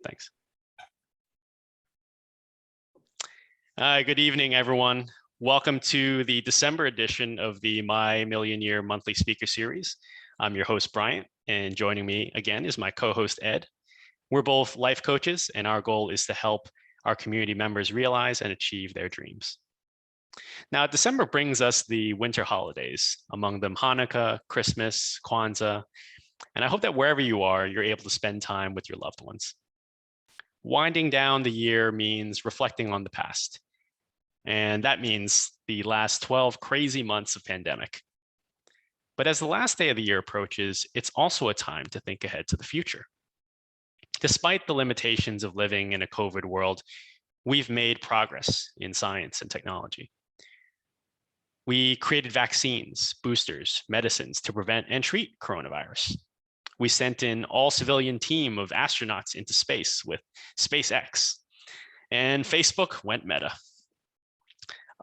Thanks. Good evening, everyone. Welcome to the December edition of the My Million Year Monthly Speaker Series. I'm your host, Bryant, and joining me again is my co-host, Ed. We're both life coaches, and our goal is to help our community members realize and achieve their dreams. Now, December brings us the winter holidays, among them Hanukkah, Christmas, Kwanzaa, and I hope that wherever you are, you're able to spend time with your loved ones. Winding down the year means reflecting on the past, and that means the last 12 crazy months of pandemic. But as the last day of the year approaches, it's also a time to think ahead to the future. Despite the limitations of living in a COVID world, we've made progress in science and technology. We created vaccines, boosters, medicines to prevent and treat coronavirus. We sent an all-civilian team of astronauts into space with SpaceX, and Facebook went meta.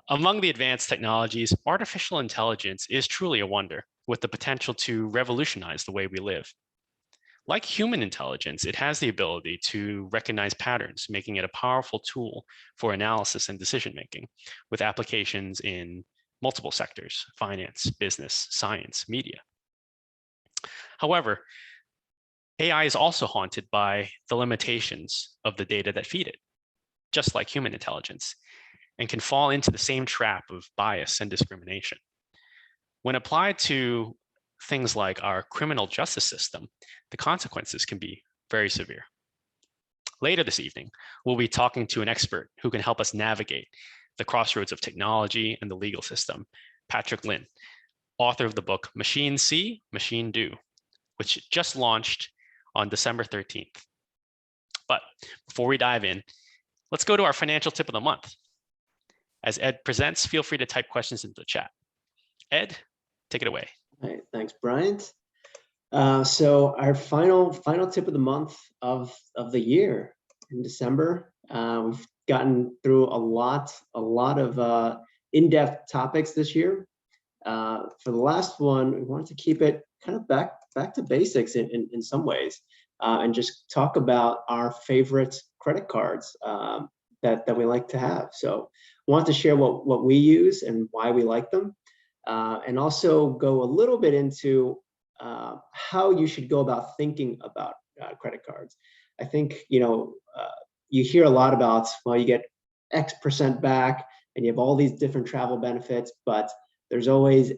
Among the advanced technologies, artificial intelligence is truly a wonder, with the potential to revolutionize the way we live. Like human intelligence, it has the ability to recognize patterns, making it a powerful tool for analysis and decision-making, with applications in multiple sectors: finance, business, science, media. However, AI is also haunted by the limitations of the data that feed it, just like human intelligence, and can fall into the same trap of bias and discrimination. When applied to things like our criminal justice system, the consequences can be very severe. Later this evening, we'll be talking to an expert who can help us navigate the crossroads of technology and the legal system, Patrick Lynn, author of the book Machine See, Machine Do, which just launched on December 13th. But before we dive in, let's go to our financial tip of the month. As Ed presents, feel free to type questions into the chat. Ed, take it away. All right, thanks, Bryant. So our final tip of the month of the year in December. We've gotten through a lot of in-depth topics this year. For the last one, we wanted to keep it kind of back to basics in some ways, and just talk about our favorite credit cards that we like to have. So I want to share what we use and why we like them. And also go a little bit into how you should go about thinking about credit cards. I think, you hear a lot about, well, you get X% back and you have all these different travel benefits, but there's always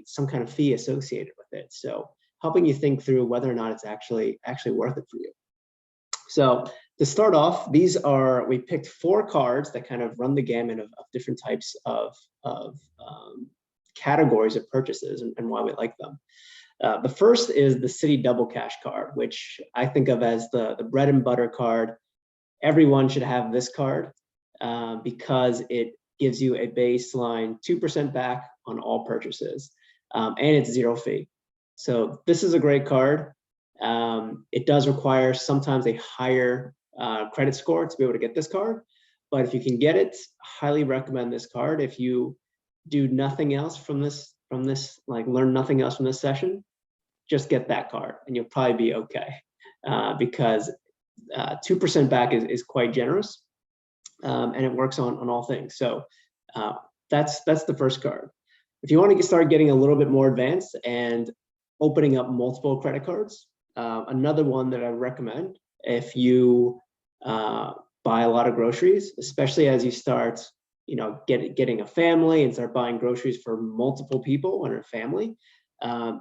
some kind of fee associated with it. So helping you think through whether or not it's actually worth it for you. So to start off, we picked 4 cards that kind of run the gamut of different types of categories of purchases and why we like them. The first is the Citi Double Cash card, which I think of as the bread and butter card. Everyone should have this card because it gives you a baseline 2% back on all purchases, and it's 0 fee. So this is a great card. It does require sometimes a higher credit score to be able to get this card, but if you can get it, highly recommend this card. If you do nothing else from this, like learn nothing else from this session, just get that card and you'll probably be okay, because 2% back is quite generous, and it works on all things. So that's the first card. If you want to start getting a little bit more advanced and opening up multiple credit cards, another one that I recommend if you buy a lot of groceries, especially as you start getting a family and start buying groceries for multiple people in a family,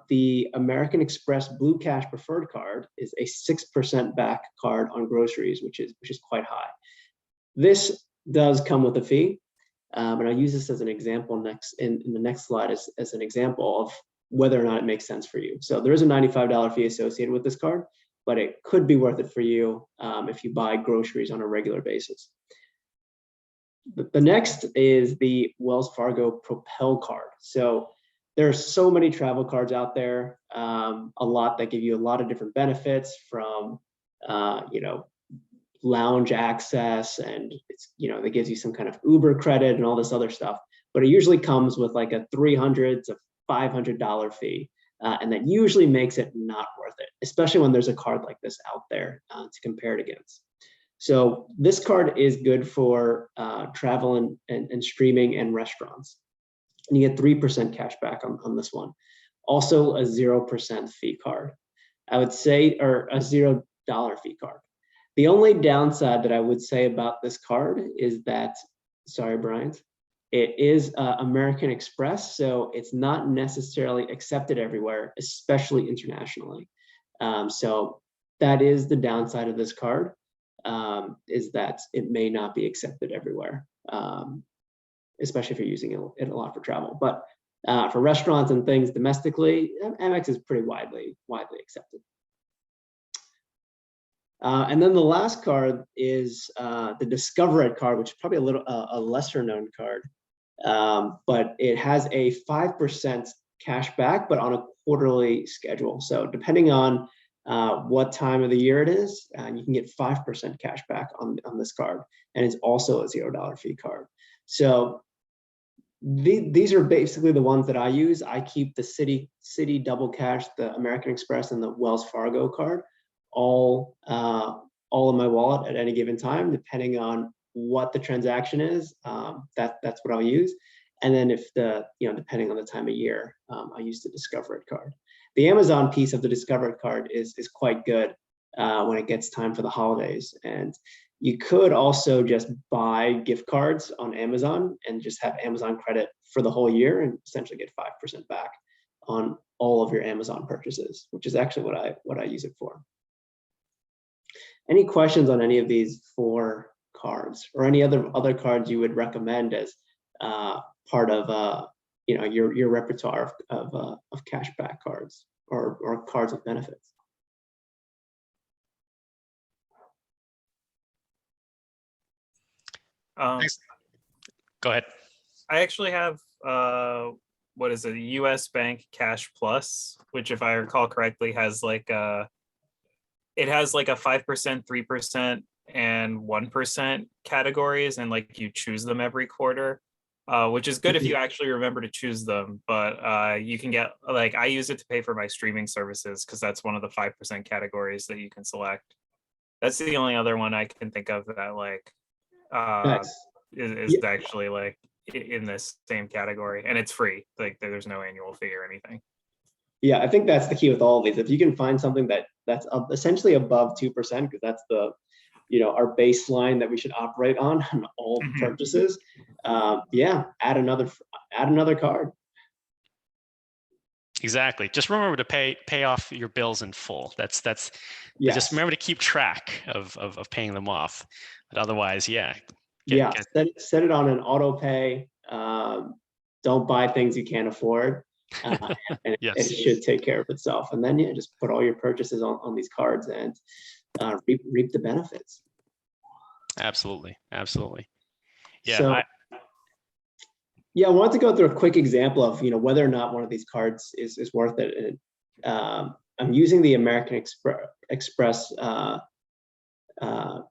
the American Express Blue Cash Preferred card is a 6% back card on groceries, which is quite high. This does come with a fee, and I'll use this as an example in the next slide as an example of whether or not it makes sense for you. So there is a $95 fee associated with this card, but it could be worth it for you if you buy groceries on a regular basis. The next is the Wells Fargo Propel card. So there are so many travel cards out there, a lot that give you a lot of different benefits from, lounge access, and that gives you some kind of Uber credit and all this other stuff. But it usually comes with like a $300 to $500 fee, and that usually makes it not worth it, especially when there's a card like this out there to compare it against. So this card is good for travel and streaming and restaurants. And you get 3% cash back on this one. Also a 0% fee card. I would say, or a $0 fee card. The only downside that I would say about this card is that, sorry, Brian, it is American Express, so it's not necessarily accepted everywhere, especially internationally. So that is the downside of this card, is that it may not be accepted everywhere, especially if you're using it a lot for travel. But for restaurants and things domestically, Amex is pretty widely accepted. And then the last card is the Discover It card, which is probably a lesser known card, but it has a 5% cash back, but on a quarterly schedule. So depending on what time of the year it is, you can get 5% cash back on this card, and it's also a $0 fee card. So these are basically the ones that I use. I keep the Citi Double Cash, the American Express, and the Wells Fargo card all in my wallet at any given time, depending on what the transaction is. That's what I'll use. And then if depending on the time of year, I use the Discover It card. The Amazon piece of the Discover It card is quite good when it gets time for the holidays. And you could also just buy gift cards on Amazon and just have Amazon credit for the whole year and essentially get 5% back on all of your Amazon purchases, which is actually what I use it for. Any questions on any of these 4 cards, or any other cards you would recommend as part of your repertoire of cashback cards or cards with benefits? Go ahead. I actually have what is it, a US Bank Cash Plus, which, if I recall correctly, has like a 5%, 3%, and 1% categories, and like you choose them every quarter, which is good if you actually remember to choose them. But you can get, like, I use it to pay for my streaming services because that's one of the 5% categories that you can select. That's the only other one I can think of that like Nice. is actually like in this same category, and it's free. Like, there's no annual fee or anything. Yeah, I think that's the key with all of these. If you can find something that's essentially above 2%, because that's the our baseline that we should operate on all purchases. Yeah, add another card. Exactly. Just remember to pay off your bills in full. That's Yes. Just remember to keep track of paying them off. But otherwise, yeah. Set it on an auto pay. Don't buy things you can't afford. And Yes. it should take care of itself. And then just put all your purchases on these cards and reap the benefits. Absolutely. Yeah. So, I wanted to go through a quick example of whether or not one of these cards is worth it. And, I'm using the American Express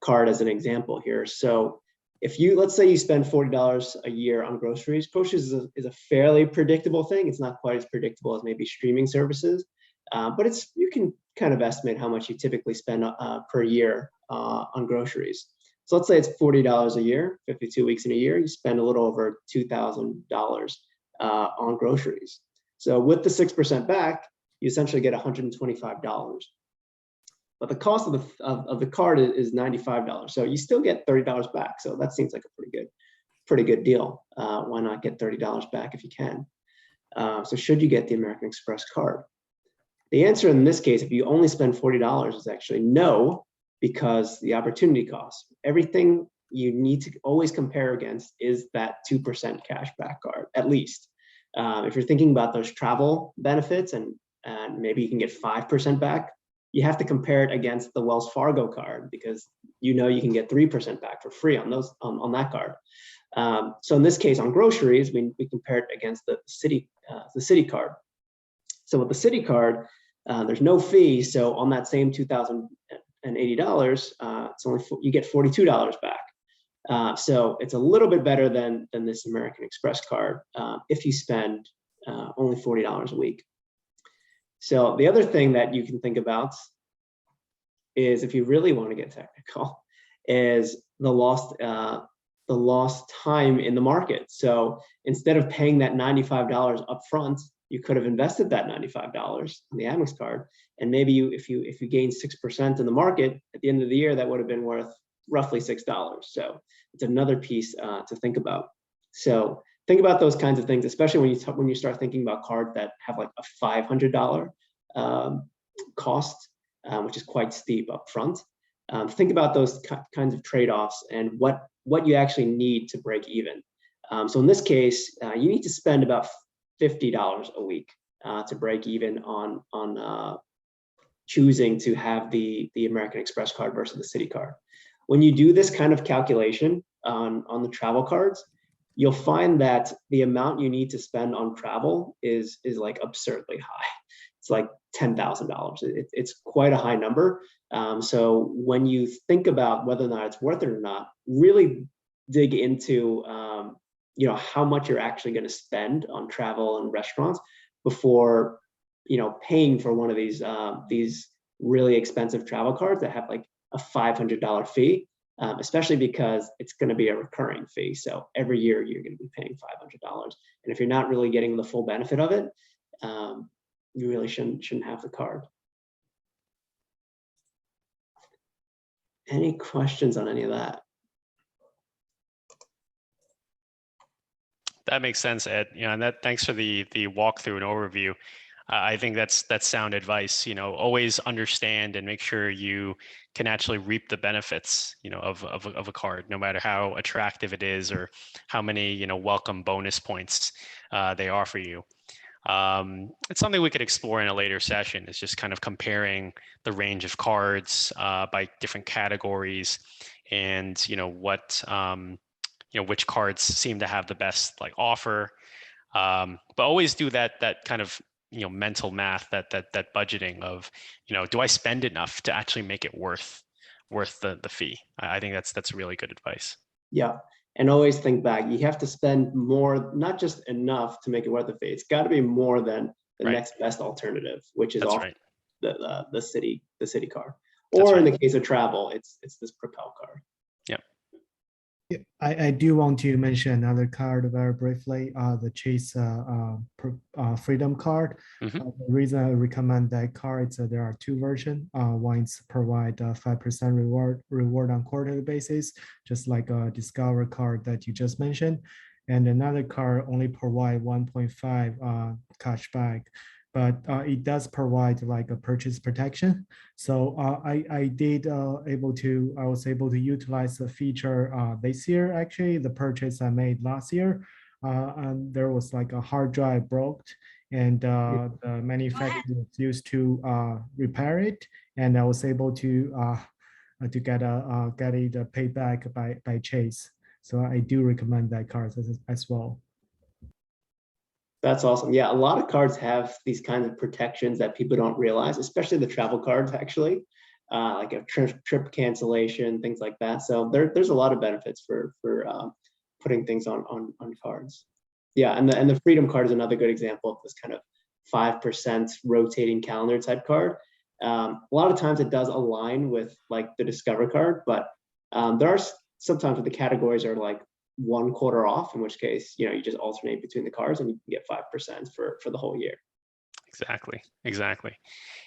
card as an example here. So if let's say you spend $40 a year on groceries. Groceries is a fairly predictable thing. It's not quite as predictable as maybe streaming services, but you can kind of estimate how much you typically spend per year on groceries. So let's say it's $40 a year, 52 weeks in a year. You spend a little over $2,000 on groceries. So with the 6% back, you essentially get $125. But the cost of the card is $95. So you still get $30 back. So that seems like a pretty good deal. Why not get $30 back if you can? So should you get the American Express card? The answer in this case, if you only spend $40, is actually no, because the opportunity cost, everything you need to always compare against is that 2% cashback card, at least. If you're thinking about those travel benefits and maybe you can get 5% back, you have to compare it against the Wells Fargo card, because you can get 3% back for free on that card. So in this case, on groceries, we compare it against the Citi card. So with the Citi card, there's no fee. So on that same $2,080, you get $42 back. So it's a little bit better than this American Express card if you spend only $40 a week. So the other thing that you can think about is, if you really want to get technical, is the lost time in the market. So instead of paying that $95 up front, you could have invested that $95 on the Amex card, and maybe if you gain 6% in the market at the end of the year, that would have been worth roughly $6. So it's another piece to think about. So think about those kinds of things, especially when you start thinking about cards that have like a $500 cost, which is quite steep up front. Think about those kinds of trade-offs and what you actually need to break even. So in this case, you need to spend about $50 a week to break even on choosing to have the American Express card versus the Citi card. When you do this kind of calculation on the travel cards, you'll find that the amount you need to spend on travel is like absurdly high. It's like $10,000. It's quite a high number. So when you think about whether or not it's worth it or not, really dig into how much you're actually going to spend on travel and restaurants before paying for one of these really expensive travel cards that have like a $500 fee, especially because it's going to be a recurring fee. So every year you're going to be paying $500, and if you're not really getting the full benefit of it, you really shouldn't have the card. Any questions on any of that? That makes sense, Ed. And thanks for the walkthrough and overview. I think that's sound advice. Always understand and make sure you can actually reap the benefits, of a card, no matter how attractive it is or how many, welcome bonus points they offer you. It's something we could explore in a later session. It's just kind of comparing the range of cards by different categories, and which cards seem to have the best offer. But always do that kind of mental math, that budgeting of do I spend enough to actually make it worth the fee. I think that's really good advice. Yeah. And always think back, you have to spend more, not just enough to make it worth the fee. It's got to be more than the next best alternative, which is often the Citi card. Or in the case of travel, it's this Propel card. Yep. Yeah, I do want to mention another card very briefly, the Chase Freedom card. Mm-hmm. The reason I recommend that card is that there are two versions. One is provide 5% reward on quarterly basis, just like a Discover card that you just mentioned. And another card only provide 1.5 cashback, but it does provide like a purchase protection. So I was able to utilize the feature this year. Actually, the purchase I made last year, and there was like a hard drive broke, and the manufacturer was used to repair it, and I was able to get it paid back by Chase. So I do recommend that card as well. That's awesome. Yeah, a lot of cards have these kinds of protections that people don't realize, especially the travel cards, actually, like a trip cancellation, things like that. So there's a lot of benefits for putting things on cards. Yeah, and the Freedom card is another good example of this kind of 5% rotating calendar type card. A lot of times it does align with like the Discover card, but there are sometimes where the categories are like 1/4 off, in which case you just alternate between the cards and you can get 5% for the whole year. Exactly.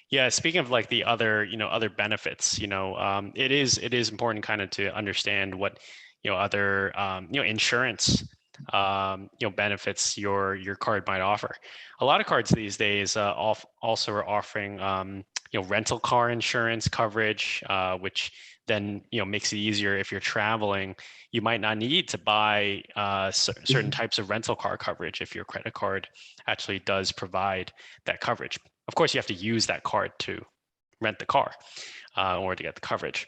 Yeah, speaking of like the other other benefits, it is important kind of to understand what other insurance benefits your card might offer. A lot of cards these days also are offering rental car insurance coverage, which then makes it easier if you're traveling. You might not need to buy certain types of rental car coverage if your credit card actually does provide that coverage. Of course, you have to use that card to rent the car in order to get the coverage.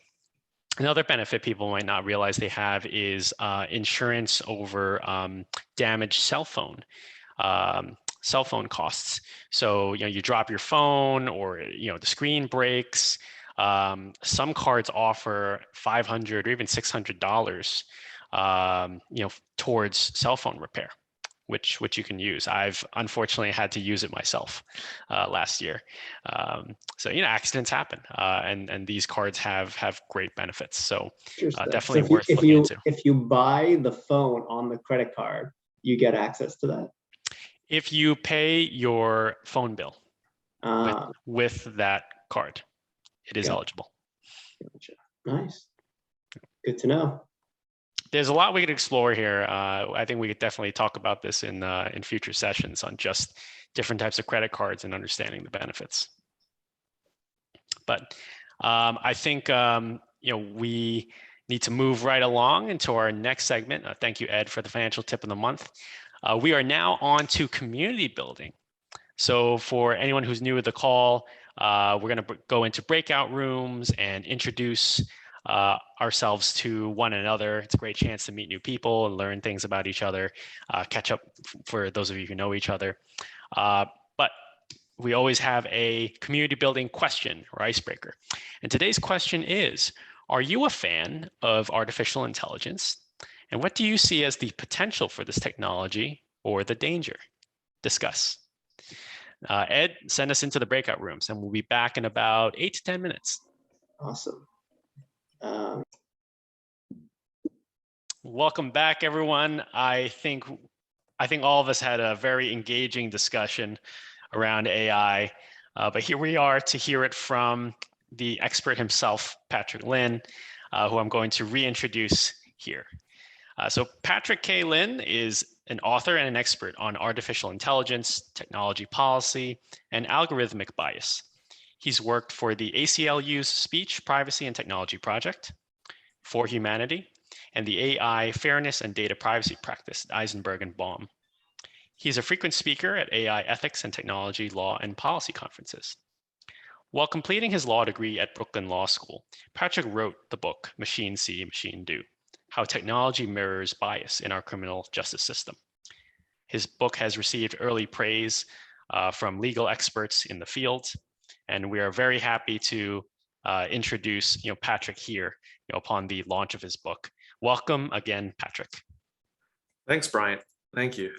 Another benefit people might not realize they have is insurance over damaged cell phone costs. So you drop your phone, or the screen breaks. Some cards offer $500 or even $600 towards cell phone repair, which you can use. I've unfortunately had to use it myself last year. So accidents happen, and these cards have great benefits. So definitely worth looking into. If you buy the phone on the credit card, you get access to that. If you pay your phone bill with that card, it is eligible. Gotcha. Nice. Good to know. There's a lot we could explore here. I think we could definitely talk about this in future sessions on just different types of credit cards and understanding the benefits. But I think we need to move right along into our next segment. Thank you, Ed, for the financial tip of the month. We are now on to community building. So for anyone who's new to the call, we're going to go into breakout rooms and introduce ourselves to one another. It's a great chance to meet new people and learn things about each other, catch up for those of you who know each other. But we always have a community building question or icebreaker. And today's question is, are you a fan of artificial intelligence? And what do you see as the potential for this technology or the danger? Discuss. Ed, send us into the breakout rooms and we'll be back in about 8 to 10 minutes. Awesome. Welcome back, everyone. I think all of us had a very engaging discussion around AI, but here we are to hear it from the expert himself, Patrick Lin, who I'm going to reintroduce here. So Patrick K. Lin is an author and an expert on artificial intelligence, technology policy, and algorithmic bias. He's worked for the ACLU's Speech, Privacy, and Technology Project, For Humanity, and the AI Fairness and Data Privacy Practice at Eisenberg and Baum. He's a frequent speaker at AI ethics and technology law and policy conferences. While completing his law degree at Brooklyn Law School, Patrick wrote the book, Machine See, Machine Do: How Technology Mirrors Bias in Our Criminal Justice System. His book has received early praise from legal experts in the field, and we are very happy to introduce Patrick here upon the launch of his book. Welcome again, Patrick. Thanks, Brian. Thank you.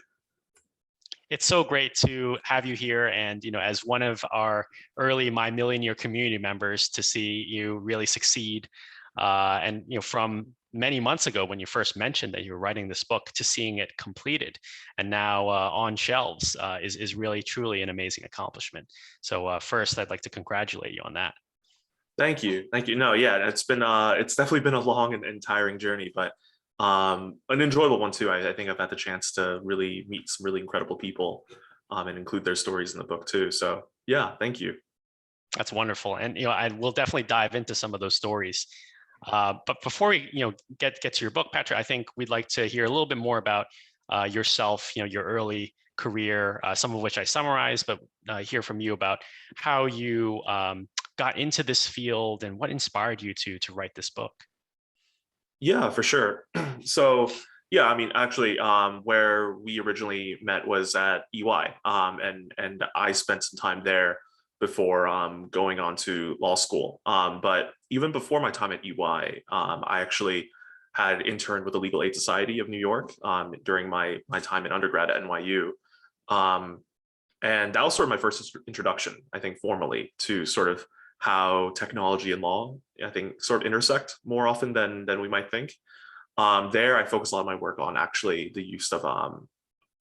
It's so great to have you here, and as one of our early My Million Year community members, to see you really succeed. And from many months ago when you first mentioned that you were writing this book to seeing it completed and now on shelves is really truly an amazing accomplishment. So first, I'd like to congratulate you on that. Thank you. Thank you. No, yeah, it's definitely been a long and tiring journey, but an enjoyable one too. I think I've had the chance to really meet some really incredible people and include their stories in the book too. So yeah, thank you. That's wonderful. And I will definitely dive into some of those stories. But before we get to your book, Patrick, I think we'd like to hear a little bit more about yourself, your early career, some of which I summarized, but hear from you about how you got into this field and what inspired you to write this book. Yeah, for sure. So yeah, I mean, actually, where we originally met was at EY, and I spent some time there before going on to law school. But even before my time at EY, I actually had interned with the Legal Aid Society of New York during my time in undergrad at NYU. And that was sort of my first introduction, I think, formally to sort of how technology and law, I think, sort of intersect more often than we might think. There, I focused a lot of my work on actually the use of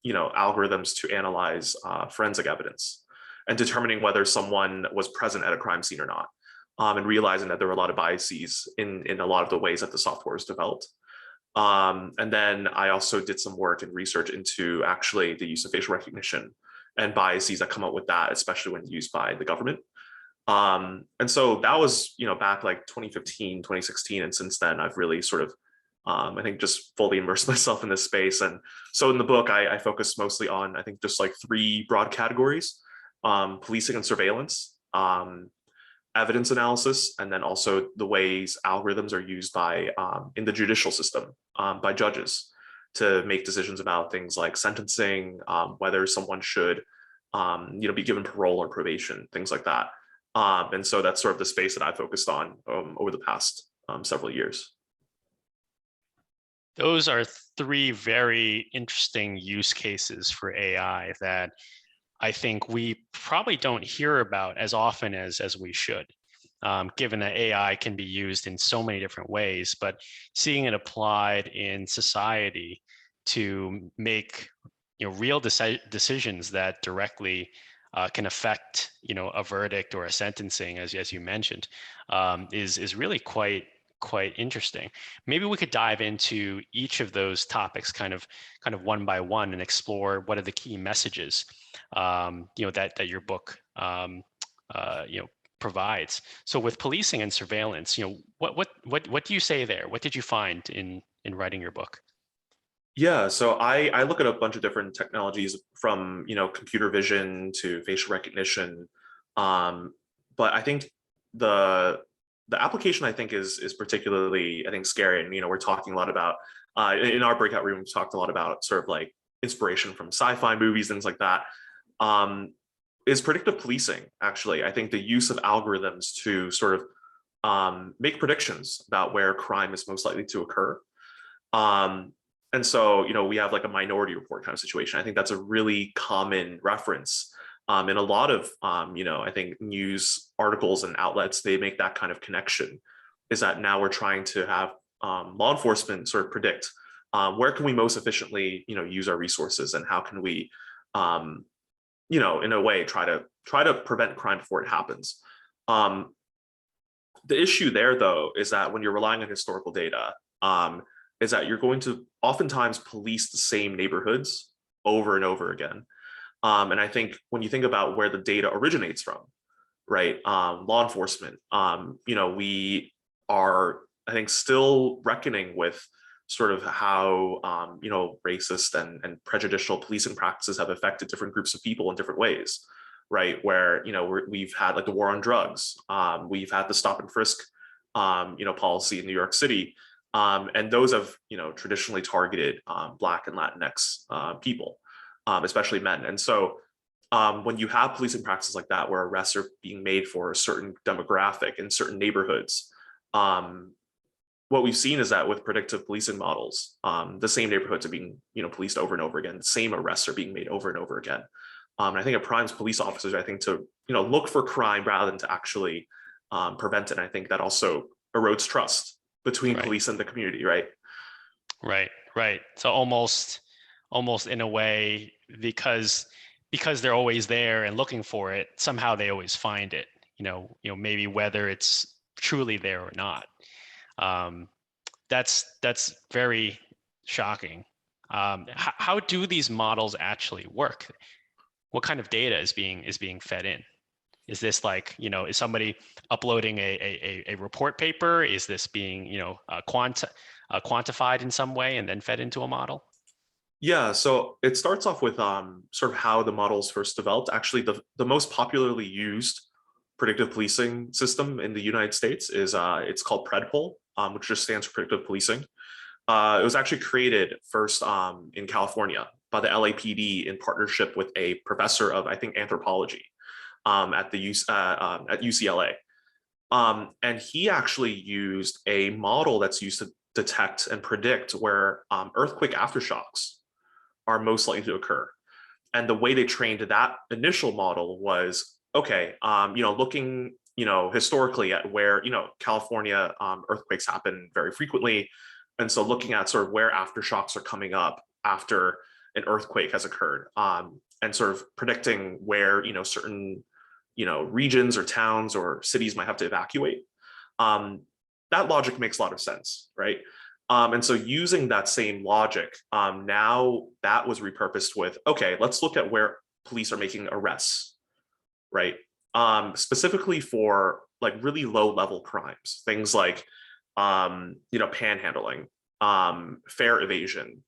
algorithms to analyze forensic evidence and determining whether someone was present at a crime scene or not, and realizing that there were a lot of biases in a lot of the ways that the software is developed. And then I also did some work and research into actually the use of facial recognition and biases that come up with that, especially when used by the government. And so that was, back like 2015, 2016. And since then, I've really sort of, I think, just fully immersed myself in this space. And so in the book, I focus mostly on, I think, just like 3 broad categories: policing and surveillance, evidence analysis, and then also the ways algorithms are used by in the judicial system by judges to make decisions about things like sentencing, whether someone should be given parole or probation, things like that. And so that's sort of the space that I focused on over the past several years. Those are three very interesting use cases for AI that I think we probably don't hear about as often as we should, given that AI can be used in so many different ways, but seeing it applied in society to make real decisions that directly can affect a verdict or a sentencing, as you mentioned, is really quite interesting. Maybe we could dive into each of those topics kind of one by one and explore what are the key messages that your book provides. So with policing and surveillance, what do you say there? What did you find in writing your book? Yeah, so I look at a bunch of different technologies from computer vision to facial recognition, but I think the application I think is particularly scary, and we're talking a lot about in our breakout room we've talked a lot about sort of like inspiration from sci-fi movies, things like that. Is predictive policing. Actually, I think the use of algorithms to sort of make predictions about where crime is most likely to occur. And so, we have like a Minority Report kind of situation. I think that's a really common reference in a lot of, I think news articles and outlets. They make that kind of connection. Is that now we're trying to have law enforcement sort of predict where can we most efficiently, use our resources, and how can we, in a way, try to prevent crime before it happens. The issue there, though, is that when you're relying on historical data, is that you're going to oftentimes police the same neighborhoods over and over again. And I think when you think about where the data originates from, right, law enforcement, we are, I think, still reckoning with sort of how, racist and prejudicial policing practices have affected different groups of people in different ways, right? Where, we've had like the war on drugs, we've had the stop and frisk, policy in New York City. And those have, traditionally targeted Black and Latinx people, especially men. And so when you have policing practices like that, where arrests are being made for a certain demographic in certain neighborhoods, what we've seen is that with predictive policing models, the same neighborhoods are being, policed over and over again. The same arrests are being made over and over again. And I think it primes police officers, I think, to, look for crime rather than to actually prevent it. And I think that also erodes trust between police and the community, right? Right. So almost in a way, because they're always there and looking for it, somehow they always find it, maybe whether it's truly there or not. That's very shocking. How do these models actually work? What kind of data is being fed in? Is this like, is somebody uploading a report paper? Is this being, quantified in some way and then fed into a model? Yeah, so it starts off with sort of how the models first developed. Actually, the most popularly used predictive policing system in the United States is it's called PredPol, which just stands for predictive policing. It was actually created first in California by the LAPD in partnership with a professor of, I think, anthropology at UCLA. And he actually used a model that's used to detect and predict where earthquake aftershocks are most likely to occur. And the way they trained that initial model was, okay, looking, historically at where, California earthquakes happen very frequently. And so looking at sort of where aftershocks are coming up after an earthquake has occurred, and sort of predicting where, certain, regions or towns or cities might have to evacuate. That logic makes a lot of sense, right? And so using that same logic, now that was repurposed with, okay, let's look at where police are making arrests, right? Specifically for like really low level crimes, things like, panhandling, fare evasion,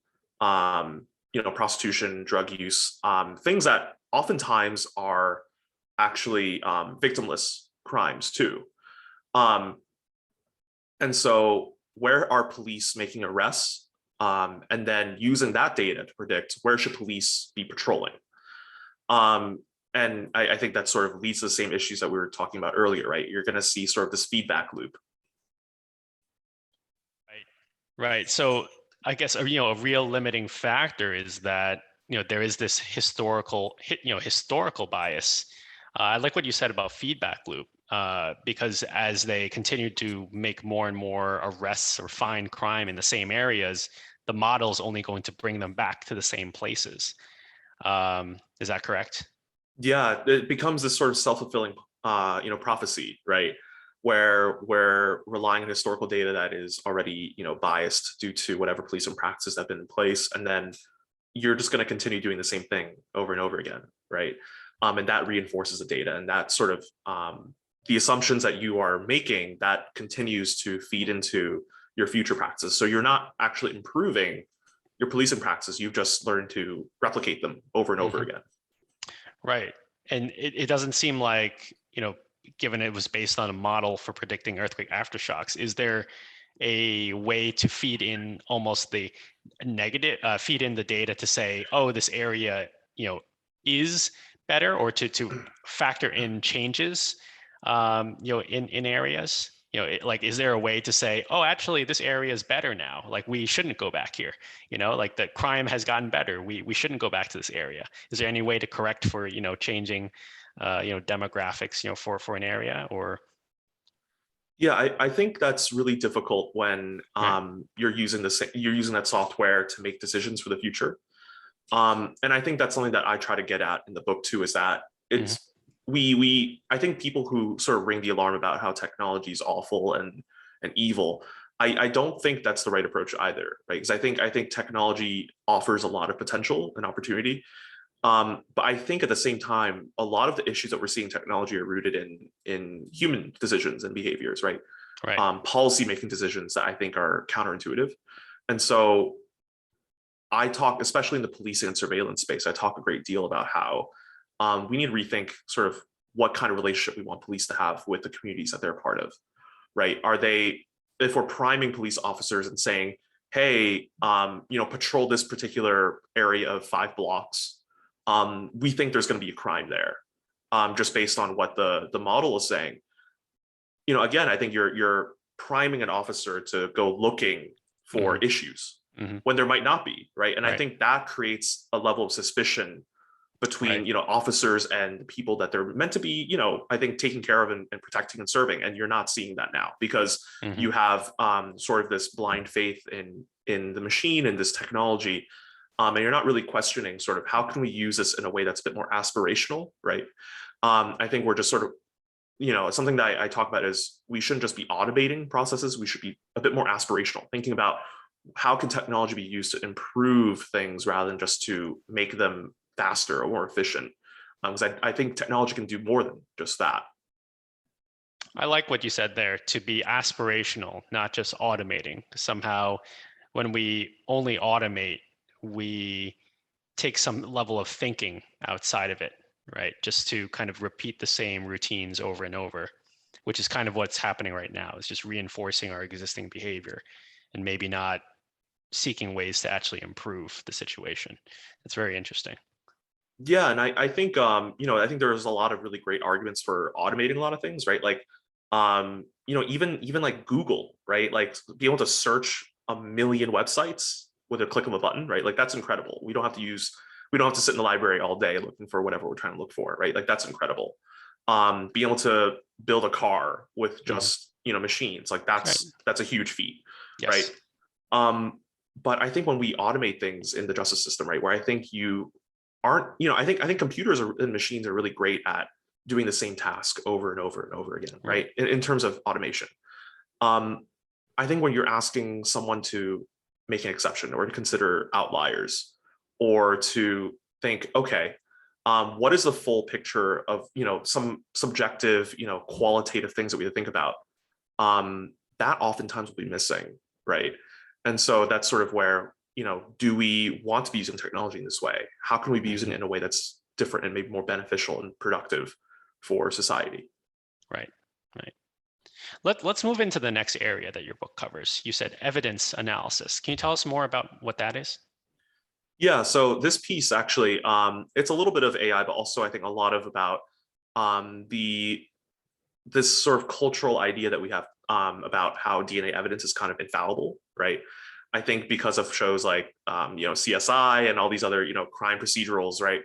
prostitution, drug use, things that oftentimes are actually victimless crimes too. And so where are police making arrests? And then using that data to predict where should police be patrolling. And I think that sort of leads to the same issues that we were talking about earlier, right? You're going to see sort of this feedback loop. Right. So I guess, a real limiting factor is that, there is this historical bias. I like what you said about feedback loop, because as they continue to make more and more arrests or find crime in the same areas, the model is only going to bring them back to the same places. Is that correct? Yeah, it becomes this sort of self-fulfilling prophecy, right? Where we're relying on historical data that is already, biased due to whatever police and practices that have been in place, and then you're just going to continue doing the same thing over and over again, right? And that reinforces the data, and that sort of the assumptions that you are making, that continues to feed into your future practices. So you're not actually improving your policing practices, you've just learned to replicate them over and over again. Right. And it doesn't seem like, given it was based on a model for predicting earthquake aftershocks, is there a way to feed in almost the negative, feed in the data to say, oh, this area, is better, or to factor in changes, in areas? Like, is there a way to say, oh, actually, this area is better now. Like, we shouldn't go back here. Like the crime has gotten better. We shouldn't go back to this area. Is there any way to correct for, changing, demographics, for an area? Or Yeah, I think that's really difficult when Right. you're using that software to make decisions for the future. And I think that's something that I try to get at in the book too, is that Mhm. it's I think people who sort of ring the alarm about how technology is awful and evil, I don't think that's the right approach either, right? Because I think technology offers a lot of potential and opportunity. But I think at the same time, a lot of the issues that we're seeing in technology are rooted in human decisions and behaviors, right? Right. Policy making decisions that I think are counterintuitive. And so I talk, especially in the policing and surveillance space, I talk a great deal about how we need to rethink sort of what kind of relationship we want police to have with the communities that they're a part of, right? If we're priming police officers and saying, hey, patrol this particular area of 5 blocks, we think there's going to be a crime there, just based on what the model is saying. Again, I think you're priming an officer to go looking for issues Mhm. when there might not be, right? And I Right. think that creates a level of suspicion between Right. officers and the people that they're meant to be, I think, taking care of and protecting and serving. And you're not seeing that now because Mhm. you have sort of this blind faith in the machine and this technology, and you're not really questioning sort of how can we use this in a way that's a bit more aspirational, right? I think we're just sort of, something that I talk about is we shouldn't just be automating processes, we should be a bit more aspirational, thinking about how can technology be used to improve things rather than just to make them faster or more efficient. Because I think technology can do more than just that. I like what you said there, to be aspirational, not just automating. Somehow, when we only automate, we take some level of thinking outside of it, right? Just to kind of repeat the same routines over and over, which is kind of what's happening right now, is just reinforcing our existing behavior and maybe not seeking ways to actually improve the situation. It's very interesting. Yeah, and I think I think there's a lot of really great arguments for automating a lot of things, right? Like even like Google, right? Like be able to search a million websites with a click of a button, right? Like that's incredible. We don't have to sit in the library all day looking for whatever we're trying to look for, right? Like that's incredible. Being able to build a car with just machines, like Right. that's a huge feat, right? Yes. But I think when we automate things in the justice system, right, where I think you aren't, I think computers and machines are really great at doing the same task over and over and over again, right? In terms of automation. I think when you're asking someone to make an exception or to consider outliers or to think, okay, what is the full picture of, some subjective, qualitative things that we think about, that oftentimes will be missing, right? And so that's sort of where, do we want to be using technology in this way? How can we be using it in a way that's different and maybe more beneficial and productive for society? Right. Right. Let's move into the next area that your book covers. You said evidence analysis. Can you tell us more about what that is? Yeah, so this piece actually, it's a little bit of AI, but also I think a lot of about this sort of cultural idea that we have about how DNA evidence is kind of infallible, right? I think because of shows like CSI and all these other crime procedurals, right?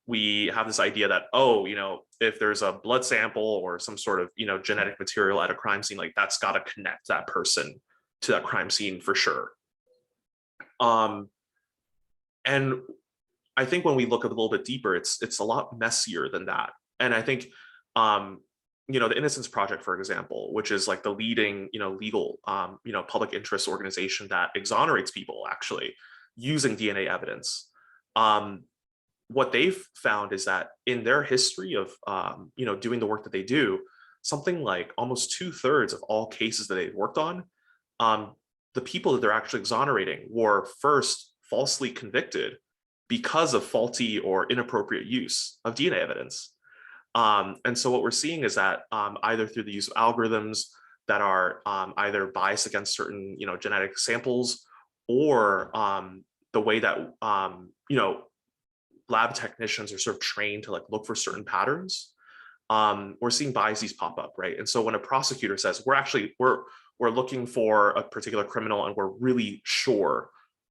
We have this idea that, oh, if there's a blood sample or some sort of genetic material at a crime scene, like that's got to connect that person to that crime scene for sure. And I think when we look a little bit deeper, it's a lot messier than that. And I think the Innocence Project, for example, which is like the leading legal public interest organization that exonerates people actually using DNA evidence. What they've found is that in their history of doing the work that they do, something like almost 2/3 of all cases that they've worked on, the people that they're actually exonerating were first falsely convicted because of faulty or inappropriate use of DNA evidence. And so what we're seeing is that either through the use of algorithms that are either biased against certain genetic samples, or the way that lab technicians are sort of trained to like look for certain patterns, we're seeing biases pop up, right? And so when a prosecutor says we're looking for a particular criminal and we're really sure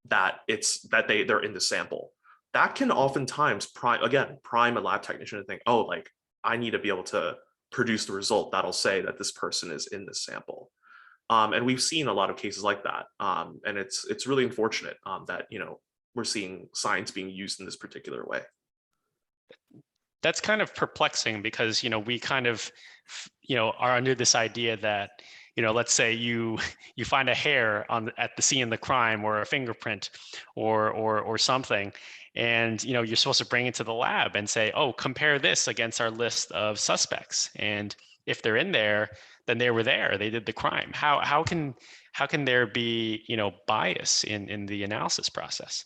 that they're in the sample, that can oftentimes prime a lab technician to think, oh, like I need to be able to produce the result that'll say that this person is in this sample. And we've seen a lot of cases like that, and it's really unfortunate that we're seeing science being used in this particular way. That's kind of perplexing because we kind of are under this idea that let's say you find a hair at the scene of the crime, or a fingerprint or something, and you're supposed to bring it to the lab and say, oh, compare this against our list of suspects, and if they're in there, then they were there, they did the crime. How can there be bias in the analysis process?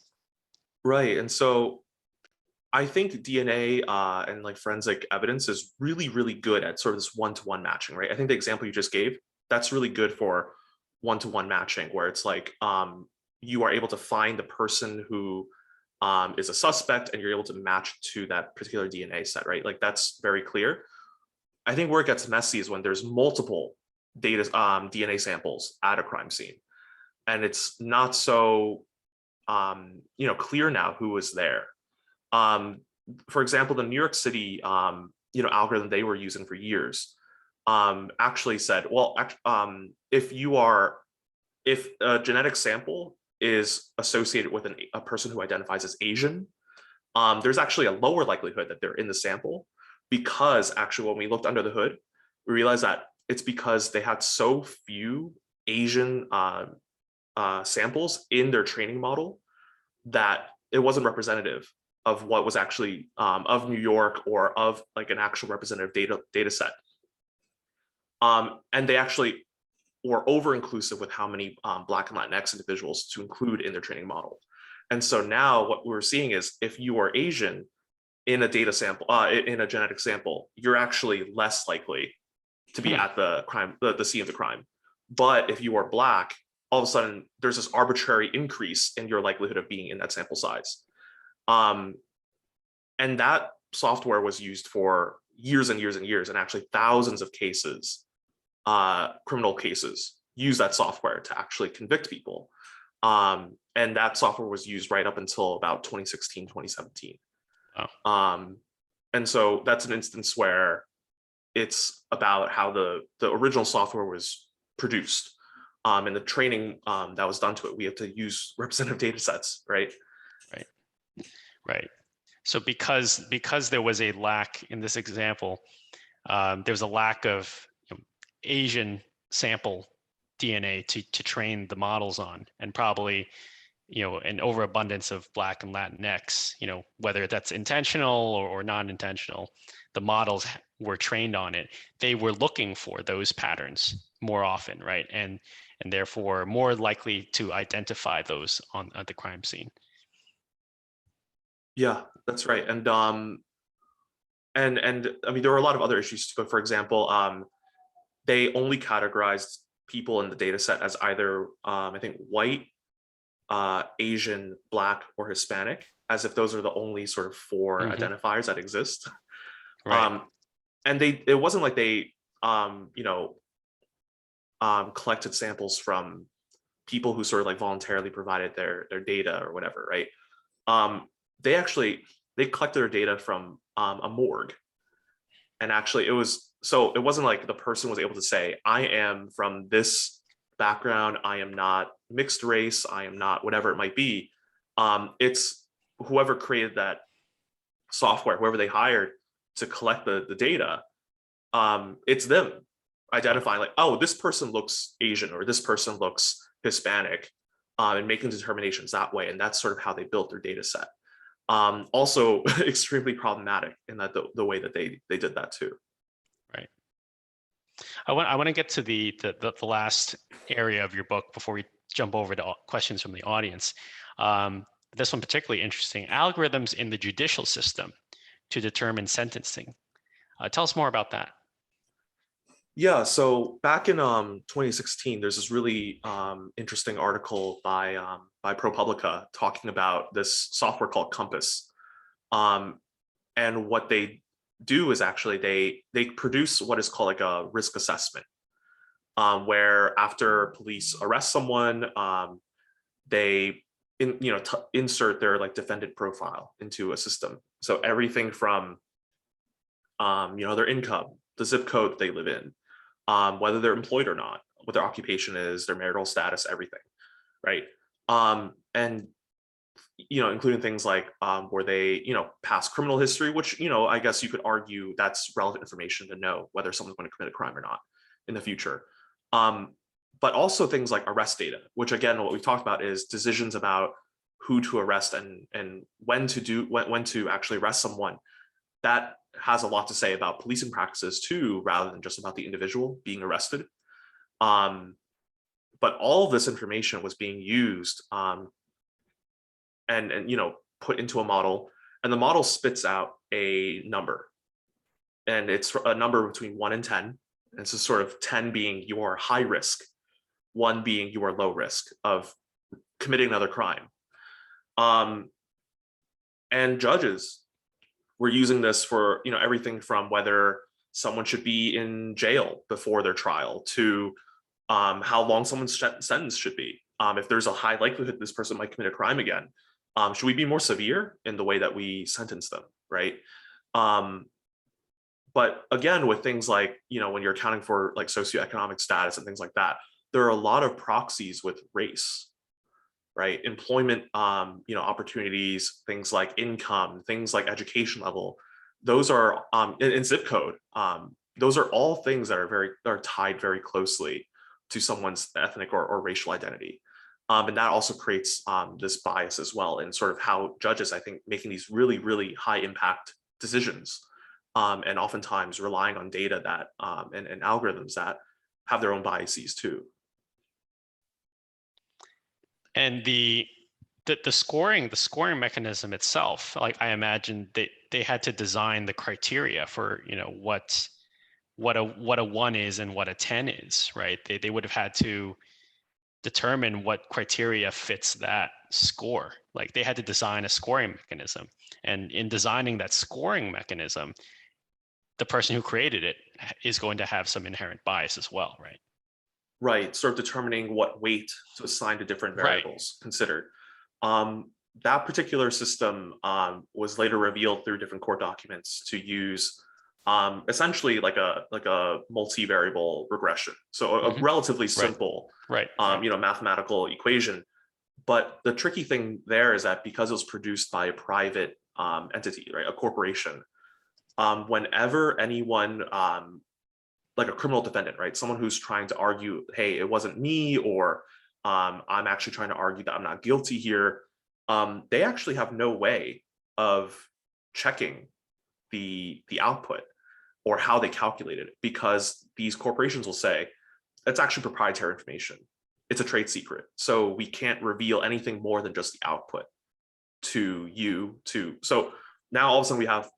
Right. And so I think DNA and like forensic evidence is really, really good at sort of this one-to-one matching, right? I think the example you just gave, that's really good for one-to-one matching, where it's like you are able to find the person who is a suspect and you're able to match to that particular DNA set, right? Like that's very clear. I think where it gets messy is when there's multiple DNA samples at a crime scene, and it's not so clear now who was there. For example, the New York City algorithm they were using for years actually said, well, if a genetic sample is associated with a person who identifies as Asian, there's actually a lower likelihood that they're in the sample, because actually when we looked under the hood, we realized that it's because they had so few Asian samples in their training model that it wasn't representative of what was actually of New York, or of like an actual representative data set. And they actually were over-inclusive with how many Black and Latinx individuals to include in their training model. And so now what we're seeing is, if you are Asian in a data sample, in a genetic sample, you're actually less likely to be at the crime, the scene of the crime. But if you are Black, all of a sudden there's this arbitrary increase in your likelihood of being in that sample size. And that software was used for years and years and years, and actually thousands of cases, criminal cases, use that software to actually convict people. And that software was used right up until about 2016, 2017. Oh. And so that's an instance where it's about how the original software was produced, and the training that was done to it. We have to use representative data sets, right? Right. So because there was a lack in this example, there was a lack of Asian sample DNA to train the models on, and probably an overabundance of Black and Latinx, whether that's intentional or non-intentional, the models were trained on it. They were looking for those patterns more often, right? And therefore more likely to identify those at the crime scene. Yeah, that's right. And I mean, there were a lot of other issues, but for example, they only categorized people in the data set as either I think white, Asian, Black, or Hispanic, as if those are the only sort of four identifiers that exist. Right. And it wasn't like they collected samples from people who sort of like voluntarily provided their data or whatever, right? They collected their data from a morgue. And actually it wasn't like the person was able to say, I am from this background, I am not mixed race, I am not whatever it might be. It's whoever created that software, whoever they hired to collect the data, it's them identifying like, oh, this person looks Asian or this person looks Hispanic, and making determinations that way. And that's sort of how they built their data set. Also extremely problematic in that the way that they did that too. Right. I want to get to the last area of your book before we jump over to questions from the audience. This one particularly interesting: algorithms in the judicial system to determine sentencing. Tell us more about that. Yeah, so back in 2016, there's this really interesting article by ProPublica talking about this software called Compass. And what they do is actually they produce what is called like a risk assessment, where after police arrest someone, they insert their like defendant profile into a system. So everything from their income, the zip code they live in, whether they're employed or not, what their occupation is, their marital status, everything, right? And including things like where they past criminal history, which I guess you could argue that's relevant information to know whether someone's going to commit a crime or not in the future. But also things like arrest data, which again, what we've talked about is decisions about who to arrest and when to actually arrest someone. That has a lot to say about policing practices too, rather than just about the individual being arrested. But all of this information was being used and put into a model, and the model spits out a number, and it's a number between 1 and 10. And so sort of 10 being you are high risk, 1 being you are low risk of committing another crime. And judges were using this for everything from whether someone should be in jail before their trial to how long someone's sentence should be. If there's a high likelihood this person might commit a crime again, should we be more severe in the way that we sentence them, right? But again, with things like, when you're accounting for like socioeconomic status and things like that, there are a lot of proxies with race, right? Employment, opportunities, things like income, things like education level, those are in zip code. Those are all things that are tied very closely to someone's ethnic or racial identity. And that also creates this bias as well in sort of how judges, I think, making these really, really high impact decisions, and oftentimes relying on data that and algorithms that have their own biases too. And the scoring mechanism itself, like I imagine they had to design the criteria for what a 1 is and what a 10 is, right? They would have had to determine what criteria fits that score. Like they had to design a scoring mechanism, and in designing that scoring mechanism, the person who created it is going to have some inherent bias as well, right? Right, sort of determining what weight to assign to different variables considered. That particular system was later revealed through different court documents to use essentially like a multivariable regression. So a relatively simple, mathematical equation. But the tricky thing there is that because it was produced by a private entity, right, a corporation, whenever anyone like a criminal defendant, right, someone who's trying to argue, hey, it wasn't me, or I'm actually trying to argue that I'm not guilty here, they actually have no way of checking the output or how they calculated it, because these corporations will say it's actually proprietary information. It's a trade secret. So we can't reveal anything more than just the output to you to. So now all of a sudden we have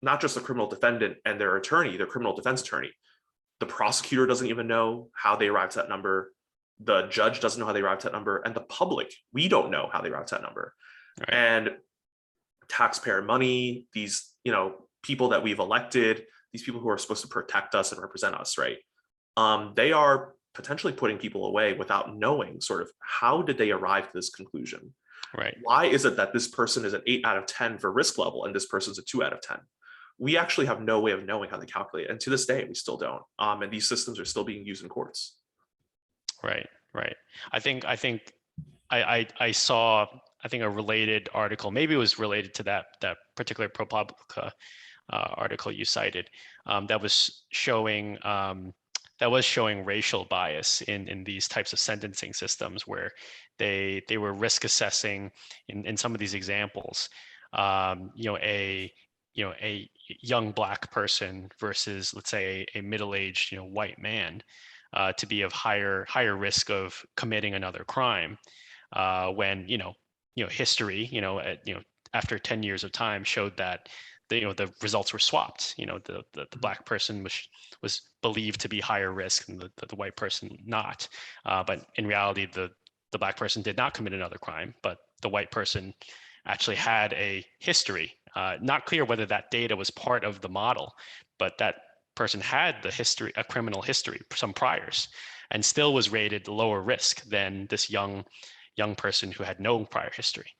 not just the criminal defendant and their attorney, their criminal defense attorney. The prosecutor doesn't even know how they arrived at that number. The judge doesn't know how they arrived at that number. And the public, we don't know how they arrived at that number. Right. And taxpayer money, these, people that we've elected, these people who are supposed to protect us and represent us, right? They are potentially putting people away without knowing sort of how did they arrive to this conclusion. Right. Why is it that this person is an 8 out of 10 for risk level and this person's a 2 out of 10? We actually have no way of knowing how they calculate it. And to this day, we still don't. And these systems are still being used in courts. Right. Right. I think I saw, I think, a related article, maybe it was related to that particular ProPublica article you cited, that was showing racial bias in these types of sentencing systems, where they were risk assessing in some of these examples, a young Black person versus, let's say, a middle-aged white man, to be of higher risk of committing another crime, when history after 10 years of time showed that the results were swapped. The Black person was believed to be higher risk and the white person not, but in reality the Black person did not commit another crime, but the white person actually had a history. Not clear whether that data was part of the model, but that person had a criminal history, some priors, and still was rated lower risk than this young person who had no prior history.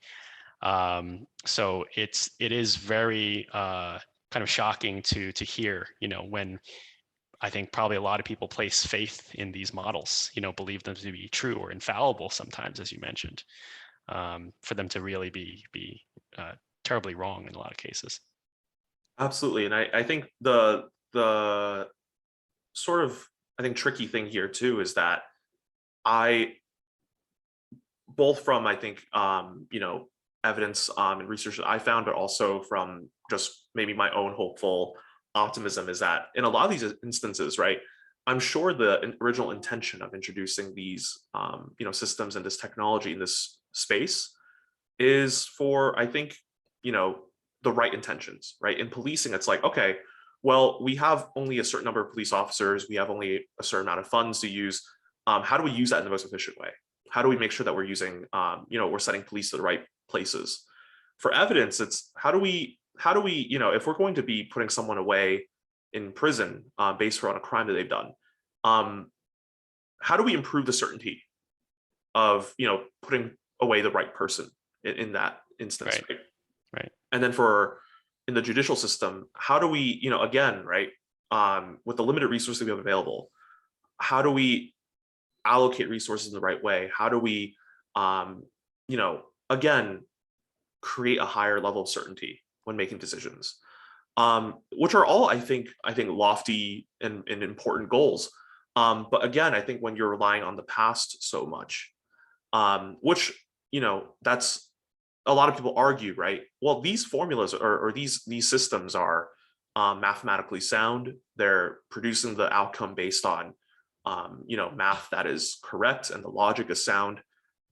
So it is very kind of shocking to hear, when I think probably a lot of people place faith in these models, believe them to be true or infallible sometimes, as you mentioned, for them to really be terribly wrong in a lot of cases. Absolutely. And I think the sort of, I think, tricky thing here too is that both from, I think, evidence and research that I found, but also from just maybe my own hopeful optimism, is that in a lot of these instances, right, I'm sure the original intention of introducing these, systems and this technology in this space is for, I think, the right intentions, right? In policing, it's like, okay, well, we have only a certain number of police officers, we have only a certain amount of funds to use. How do we use that in the most efficient way? How do we make sure that we're using, we're setting police to the right places? For evidence, it's how do we, if we're going to be putting someone away in prison based on a crime that they've done, how do we improve the certainty of, putting away the right person in that instance, right? Right. And then in the judicial system, how do we, again, right, with the limited resources we have available, how do we allocate resources in the right way? How do we, again, create a higher level of certainty when making decisions, which are all, I think lofty and important goals. But again, I think when you're relying on the past so much, which, that's, a lot of people argue, right? Well, these formulas or these systems are mathematically sound. They're producing the outcome based on, math that is correct and the logic is sound.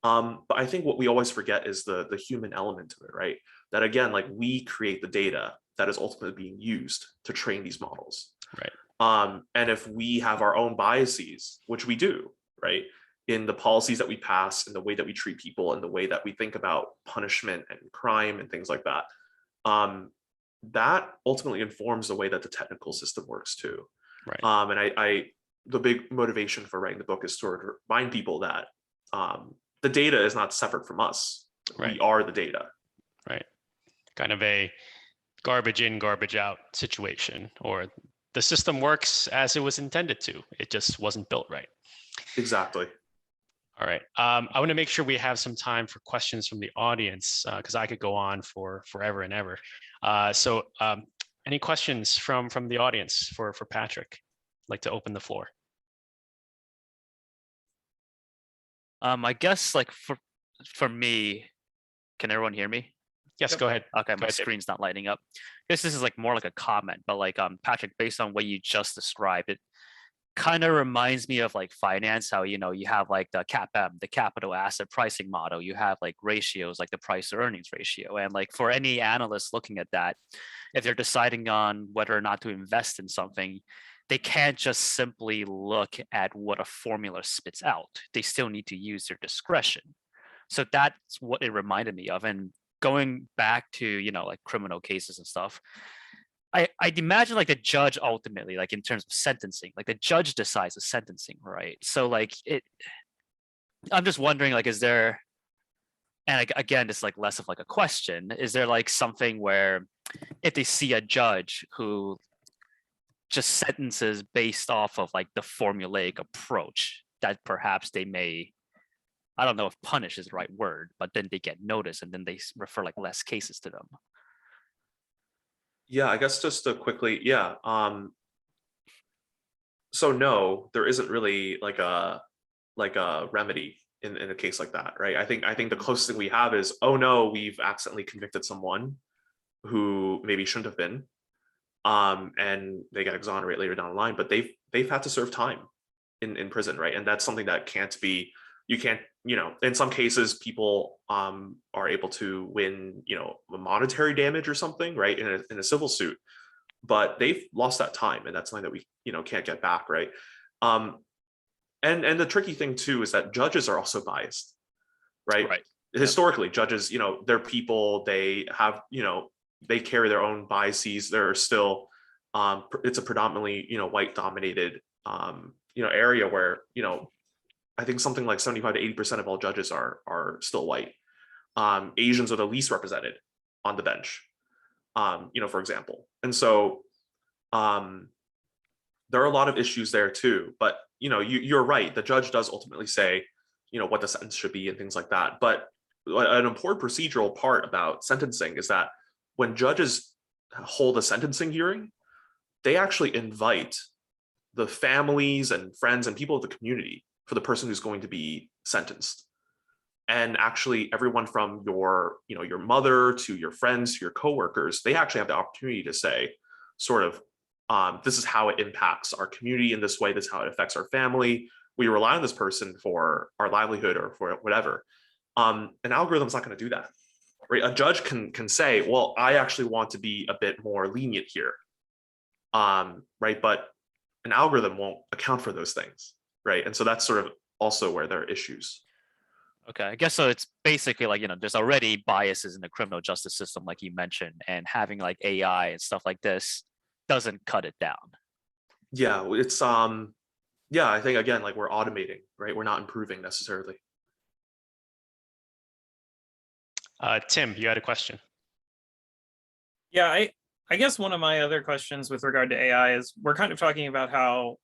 But I think what we always forget is the human element of it, right? That again, like, we create the data that is ultimately being used to train these models. Right. And if we have our own biases, which we do, right, in the policies that we pass, in the way that we treat people, in the way that we think about punishment and crime and things like that, that ultimately informs the way that the technical system works too. Right. And the big motivation for writing the book is to remind people that the data is not separate from us. Right. We are the data. Right. Kind of a garbage in, garbage out situation, or the system works as it was intended to. It just wasn't built right. Exactly. All right. I want to make sure we have some time for questions from the audience, because I could go on for forever and ever. So any questions from the audience for Patrick? I'd like to open the floor. I guess, like, for me, can everyone hear me? Yes, go ahead. Okay, Go my ahead, screen's not lighting up. I guess this is like more like a comment, but like, Patrick, based on what you just described, it kind of reminds me of like finance, how, you have like the CAPM, the capital asset pricing model. You have like ratios, like the price to earnings ratio. And like, for any analyst looking at that, if they're deciding on whether or not to invest in something, they can't just simply look at what a formula spits out. They still need to use their discretion. So that's what it reminded me of. And going back to, like criminal cases and stuff, I'd imagine like the judge ultimately, like in terms of sentencing, like the judge decides the sentencing, right? So like I'm just wondering, like, is there, and again, it's like less of like a question, is there like something where if they see a judge who just sentences based off of like the formulaic approach, that perhaps they may, I don't know if punish is the right word, but then they get notice and then they refer like less cases to them. Yeah, I guess just to quickly, yeah. So no, there isn't really like a remedy in a case like that, right? I think the closest thing we have is, oh no, we've accidentally convicted someone who maybe shouldn't have been, and they get exonerated later down the line, but they've had to serve time in prison, right? And that's something that can't be, you can't, in some cases people are able to win, a monetary damage or something, right, in a civil suit, but they've lost that time, and that's something that we can't get back, right? And the tricky thing too is that judges are also biased, right? Right. Historically, judges, they're people, they have, they carry their own biases. They're still, it's a predominantly, white dominated, area where, I think something like 75 to 80% of all judges are still white. Asians are the least represented on the bench, for example. And so there are a lot of issues there too, but you're right. The judge does ultimately say, what the sentence should be and things like that. But an important procedural part about sentencing is that when judges hold a sentencing hearing, they actually invite the families and friends and people of the community for the person who's going to be sentenced. And actually everyone from your mother to your friends, to your coworkers, they actually have the opportunity to say sort of, this is how it impacts our community in this way. This is how it affects our family. We rely on this person for our livelihood or for whatever. An algorithm's not going to do that, right? A judge can say, well, I actually want to be a bit more lenient here, right? But an algorithm won't account for those things, right? And so that's sort of also where there are issues. Okay, I guess so. It's basically like, there's already biases in the criminal justice system, like you mentioned, and having like AI and stuff like this doesn't cut it down. Yeah, it's yeah, I think again, like we're automating, right? We're not improving necessarily. Tim, you had a question. Yeah, I guess one of my other questions with regard to AI is we're kind of talking about how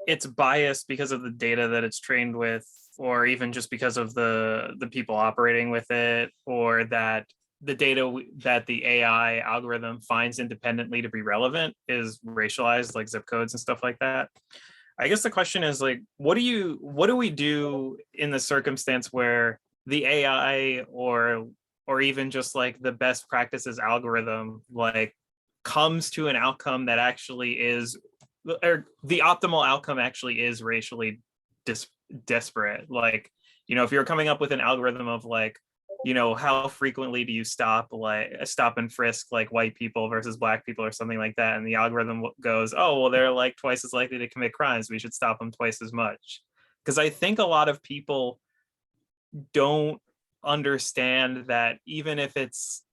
it's biased because of the data that it's trained with, or even just because of the people operating with it, or that the data that the AI algorithm finds independently to be relevant is racialized, like zip codes and stuff like that. I guess the question is like, what do we do in the circumstance where the AI or even just like the best practices algorithm like comes to an outcome that actually is, or the optimal outcome actually is racially disparate? Like, if you're coming up with an algorithm of like, how frequently do you stop and frisk like white people versus black people or something like that, and the algorithm goes, oh well, they're like twice as likely to commit crimes, we should stop them twice as much. Because I think a lot of people don't understand that even if it's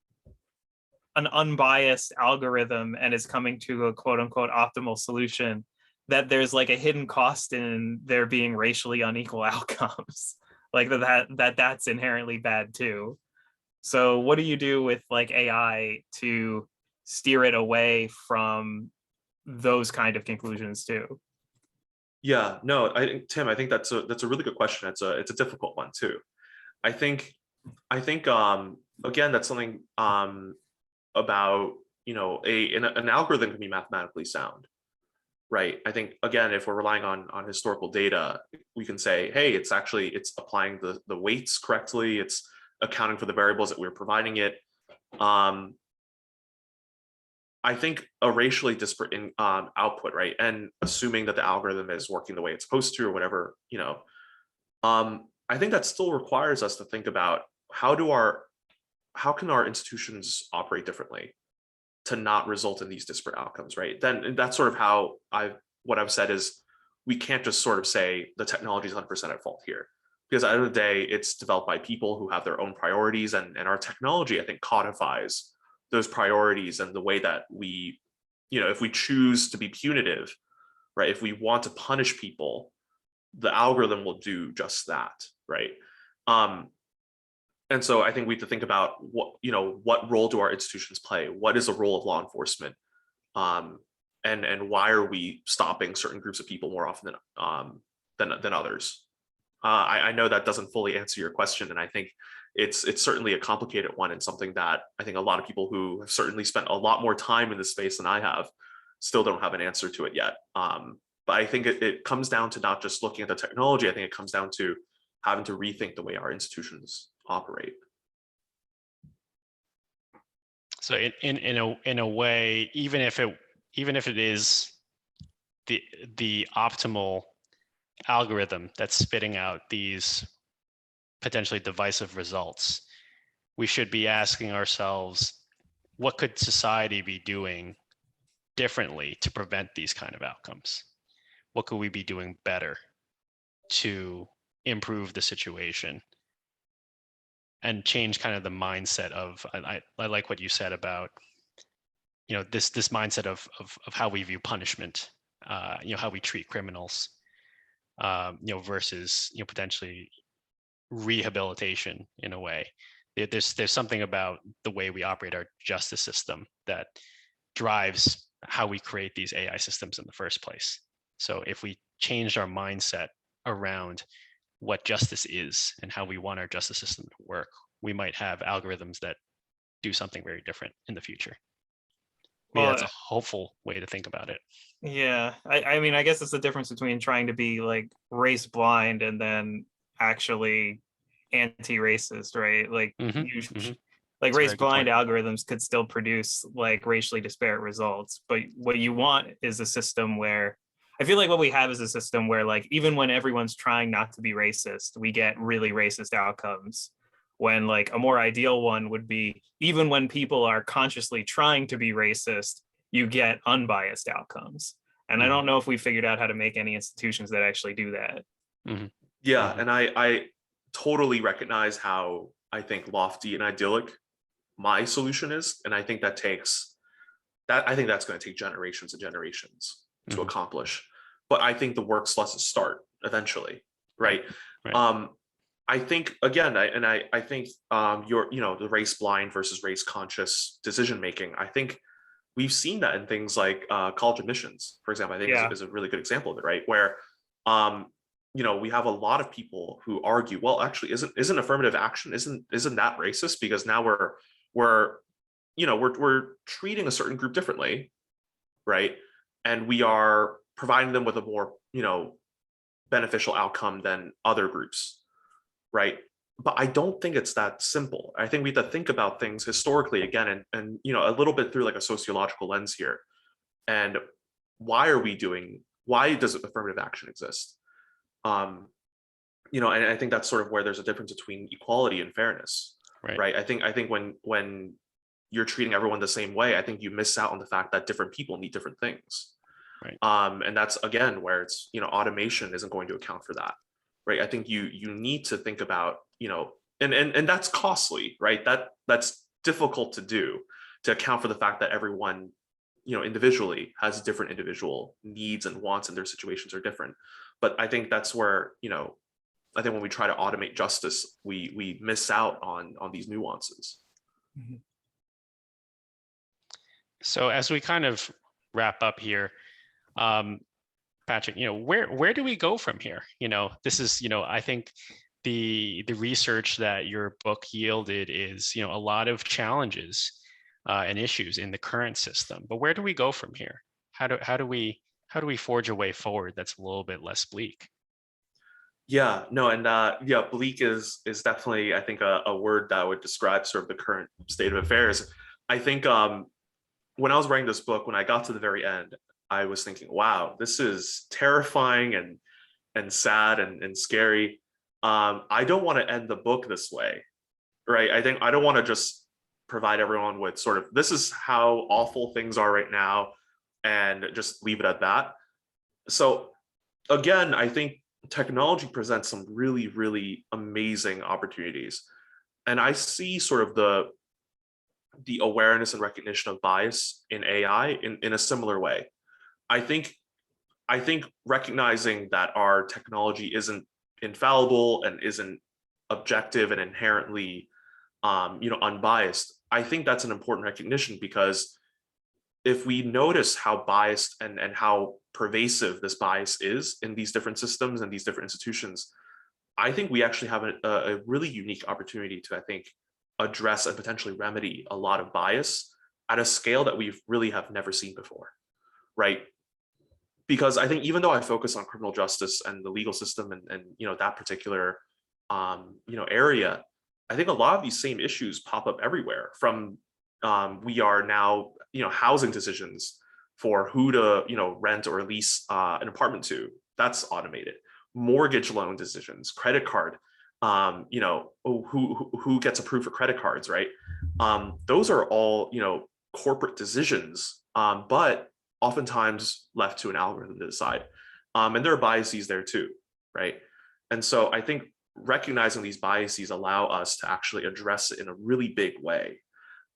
an unbiased algorithm and is coming to a quote unquote optimal solution, that there's like a hidden cost in there being racially unequal outcomes. Like that's inherently bad too. So what do you do with like AI to steer it away from those kind of conclusions too? Yeah, no, Tim, I think that's a really good question. It's a difficult one too. I think again, that's something about, an algorithm can be mathematically sound, right? I think again, if we're relying on historical data, we can say, hey, it's applying the weights correctly, it's accounting for the variables that we're providing it. I think a racially disparate output, right, and assuming that the algorithm is working the way it's supposed to or whatever, I think that still requires us to think about how can our institutions operate differently to not result in these disparate outcomes, right? Then that's sort of what I've said is we can't just sort of say the technology is 100% at fault here, because at the end of the day, it's developed by people who have their own priorities, and our technology, I think, codifies those priorities and the way that we, if we choose to be punitive, right? If we want to punish people, the algorithm will do just that, right? And so I think we have to think about what role do our institutions play? What is the role of law enforcement? And why are we stopping certain groups of people more often than others? I know that doesn't fully answer your question, and I think it's certainly a complicated one, and something that I think a lot of people who have certainly spent a lot more time in this space than I have still don't have an answer to it yet. But I think it comes down to not just looking at the technology. I think it comes down to having to rethink the way our institutions operate. So in a way, even if it is the optimal algorithm that's spitting out these potentially divisive results, we should be asking ourselves, what could society be doing differently to prevent these kind of outcomes? What could we be doing better to improve the situation and change kind of the mindset of, I like what you said about, this mindset of how we view punishment, how we treat criminals, versus, potentially rehabilitation in a way. There's something about the way we operate our justice system that drives how we create these AI systems in the first place. So if we changed our mindset around what justice is and how we want our justice system to work, we might have algorithms that do something very different in the future. Maybe that's a hopeful way to think about it. Yeah, I mean, I guess it's the difference between trying to be like race blind and then actually anti-racist, right? Like like race blind algorithms could still produce like racially disparate results, but what you want is a system where, I feel like what we have is a system where, like, even when everyone's trying not to be racist, we get really racist outcomes. When like a more ideal one would be, even when people are consciously trying to be racist, you get unbiased outcomes. And I don't know if we figured out how to make any institutions that actually do that. Yeah, and I totally recognize how I think lofty and idyllic my solution is, and I think that I think that's going to take generations and generations to accomplish. But I think the work still has to start eventually, right? I think again, I think the race blind versus race conscious decision making. I think we've seen that in things like college admissions, for example. I think is a really good example of it, right? Where we have a lot of people who argue, well, actually, isn't affirmative action isn't that racist, because now we're treating a certain group differently, right? And we are providing them with a more beneficial outcome than other groups, right? But I don't think it's that simple. I think we have to think about things historically again, and a little bit through like a sociological lens here. And why does affirmative action exist? And I think that's sort of where there's a difference between equality and fairness, right? I think when you're treating everyone the same way, I think you miss out on the fact that different people need different things. Right. And that's again where it's automation isn't going to account for that, right? I think you need to think about and that's costly, right? That's difficult to do, to account for the fact that everyone individually has different individual needs and wants, and their situations are different. But I think that's where I think when we try to automate justice, we miss out on these nuances. So as we kind of wrap up here, Patrick, where do we go from here? This is, I think the research that your book yielded is, a lot of challenges and issues in the current system. But where do we go from here? How do we forge a way forward that's a little bit less bleak? Yeah, no, and bleak is definitely, I think, a word that would describe sort of the current state of affairs. I think when I was writing this book, when I got to the very end, I was thinking, wow, this is terrifying and sad and scary. I don't want to end the book this way, right? I think I don't want to just provide everyone with sort of, this is how awful things are right now, and just leave it at that. So again, I think technology presents some really, really amazing opportunities. And I see sort of the awareness and recognition of bias in AI in a similar way. I think recognizing that our technology isn't infallible and isn't objective and inherently unbiased, I think that's an important recognition, because if we notice how biased and how pervasive this bias is in these different systems and these different institutions, I think we actually have a really unique opportunity to, I think, address and potentially remedy a lot of bias at a scale that we really have never seen before, right? Because I think even though I focus on criminal justice and the legal system and that particular area, I think a lot of these same issues pop up everywhere. From we are now housing decisions for who to rent or lease an apartment to, that's automated. Mortgage loan decisions, credit card, who gets approved for credit cards, right? Those are all corporate decisions, but oftentimes left to an algorithm to decide. And there are biases there too, right? And so I think recognizing these biases allow us to actually address it in a really big way.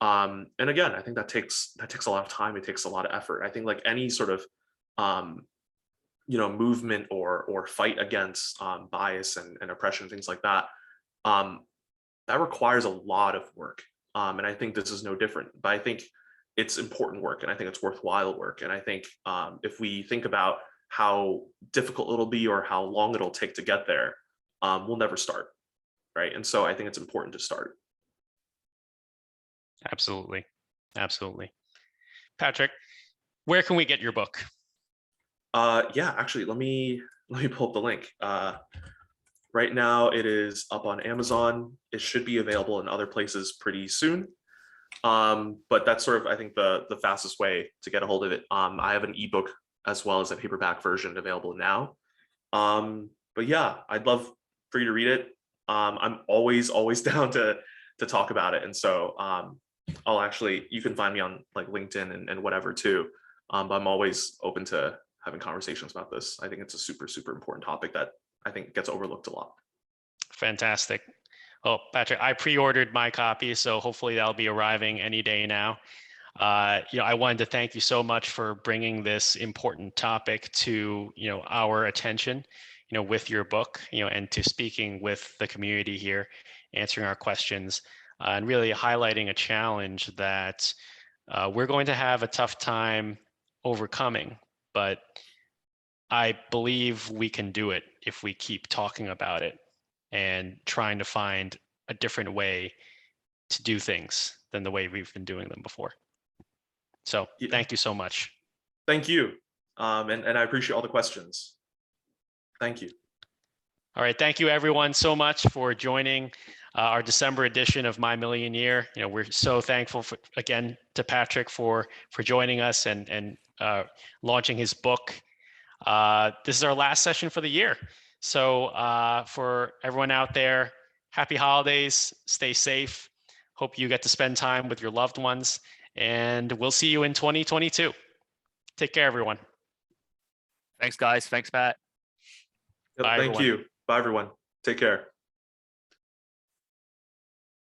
And again, I think that takes a lot of time. It takes a lot of effort. I think like any sort of movement or fight against bias and oppression, things like that, that requires a lot of work. And I think this is no different. But I think it's important work, and I think it's worthwhile work. And I think if we think about how difficult it'll be or how long it'll take to get there, we'll never start, right? And so I think it's important to start. Absolutely. Absolutely. Patrick, where can we get your book? Yeah, actually, let me pull up the link. Right now it is up on Amazon. It should be available in other places pretty soon. But that's sort of, I think, the fastest way to get a hold of it. I have an ebook as well as a paperback version available now. But yeah, I'd love for you to read it. I'm always down to talk about it. And so you can find me on like LinkedIn and whatever too. But I'm always open to having conversations about this. I think it's a super, super important topic that I think gets overlooked a lot. Fantastic. Well, Patrick, I pre-ordered my copy, so hopefully that'll be arriving any day now. I wanted to thank you so much for bringing this important topic to our attention, with your book, and to speaking with the community here, answering our questions, and really highlighting a challenge that we're going to have a tough time overcoming, but I believe we can do it if we keep talking about it and trying to find a different way to do things than the way we've been doing them before. So thank you so much. Thank you. And I appreciate all the questions. Thank you. All right. Thank you everyone so much for joining our December edition of My Million Year. We're so thankful again to Patrick for joining us and launching his book. This is our last session for the year. So for everyone out there, happy holidays, stay safe. Hope you get to spend time with your loved ones, and we'll see you in 2022. Take care, everyone. Thanks, guys. Thanks, Pat. Yep, Bye, thank everyone. you. Bye, everyone. Take care.